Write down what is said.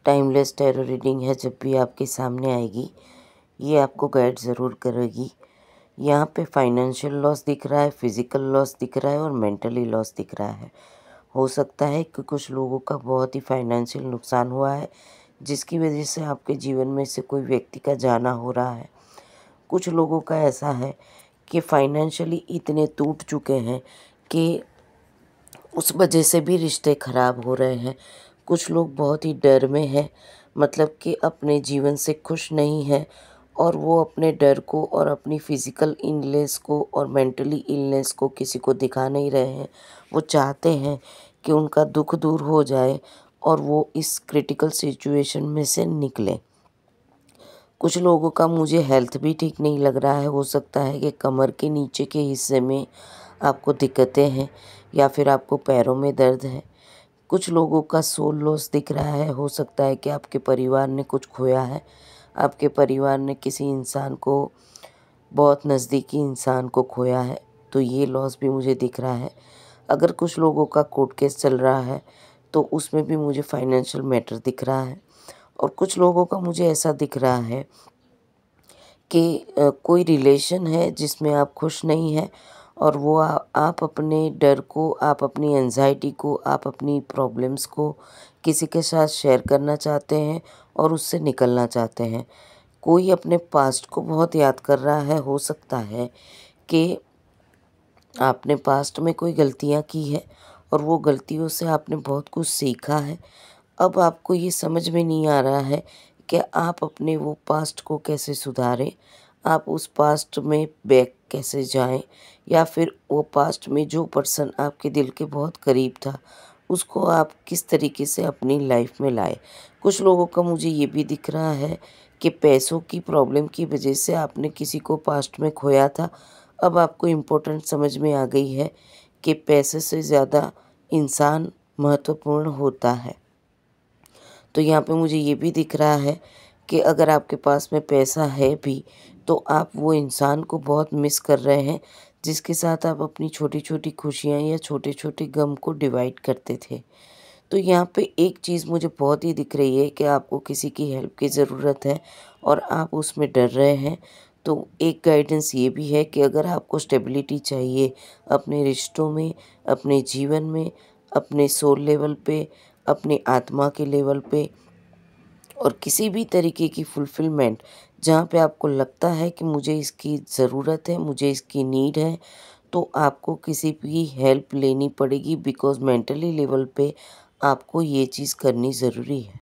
Timeless tarot reading है, जब भी आपके सामने आएगी ये आपको गाइड ज़रूर करेगी। यहाँ पे फाइनेंशियल लॉस दिख रहा है, फिज़िकल लॉस दिख रहा है और मेंटली लॉस दिख रहा है। हो सकता है कि कुछ लोगों का बहुत ही फाइनेंशियल नुकसान हुआ है, जिसकी वजह से आपके जीवन में से कोई व्यक्ति का जाना हो रहा है। कुछ लोगों का ऐसा है कि फाइनेंशियली इतने टूट चुके हैं कि उस वजह से भी रिश्ते खराब हो रहे हैं। कुछ लोग बहुत ही डर में हैं, मतलब कि अपने जीवन से खुश नहीं हैं और वो अपने डर को और अपनी फ़िज़िकल इलनेस को और मेंटली इलनेस को किसी को दिखा नहीं रहे हैं। वो चाहते हैं कि उनका दुःख दूर हो जाए और वो इस क्रिटिकल सिचुएशन में से निकलें। कुछ लोगों का मुझे हेल्थ भी ठीक नहीं लग रहा है। हो सकता है कि कमर के नीचे के हिस्से में आपको दिक्कतें हैं या फिर आपको पैरों में दर्द है। कुछ लोगों का सोल लॉस दिख रहा है। हो सकता है कि आपके परिवार ने कुछ खोया है, आपके परिवार ने किसी इंसान को, बहुत नज़दीकी इंसान को खोया है, तो ये लॉस भी मुझे दिख रहा है। अगर कुछ लोगों का कोर्ट केस चल रहा है तो उसमें भी मुझे फाइनेंशियल मैटर दिख रहा है। और कुछ लोगों का मुझे ऐसा दिख रहा है कि कोई रिलेशन है जिसमें आप खुश नहीं हैं और वो आप अपने डर को, आप अपनी एंजाइटी को, आप अपनी प्रॉब्लम्स को किसी के साथ शेयर करना चाहते हैं और उससे निकलना चाहते हैं। कोई अपने पास्ट को बहुत याद कर रहा है। हो सकता है कि आपने पास्ट में कोई गलतियाँ की है और वो गलतियों से आपने बहुत कुछ सीखा है। अब आपको ये समझ में नहीं आ रहा है कि आप अपने वो पास्ट को कैसे सुधारें, आप उस पास्ट में बैक कैसे जाएं, या फिर वो पास्ट में जो पर्सन आपके दिल के बहुत करीब था उसको आप किस तरीके से अपनी लाइफ में लाएं। कुछ लोगों का मुझे ये भी दिख रहा है कि पैसों की प्रॉब्लम की वजह से आपने किसी को पास्ट में खोया था। अब आपको इम्पोर्टेंट समझ में आ गई है कि पैसे से ज़्यादा इंसान महत्वपूर्ण होता है। तो यहाँ पे मुझे ये भी दिख रहा है कि अगर आपके पास में पैसा है भी तो आप वो इंसान को बहुत मिस कर रहे हैं जिसके साथ आप अपनी छोटी-छोटी खुशियाँ या छोटे-छोटे गम को डिवाइड करते थे। तो यहाँ पे एक चीज़ मुझे बहुत ही दिख रही है कि आपको किसी की हेल्प की ज़रूरत है और आप उसमें डर रहे हैं। तो एक गाइडेंस ये भी है कि अगर आपको स्टेबिलिटी चाहिए अपने रिश्तों में, अपने जीवन में, अपने सोल लेवल पे, अपनी आत्मा के लेवल पे और किसी भी तरीके की फुलफ़िलमेंट, जहाँ पे आपको लगता है कि मुझे इसकी ज़रूरत है, मुझे इसकी नीड है, तो आपको किसी की हेल्प लेनी पड़ेगी, बिकॉज़ मेंटली लेवल पे आपको ये चीज़ करनी ज़रूरी है।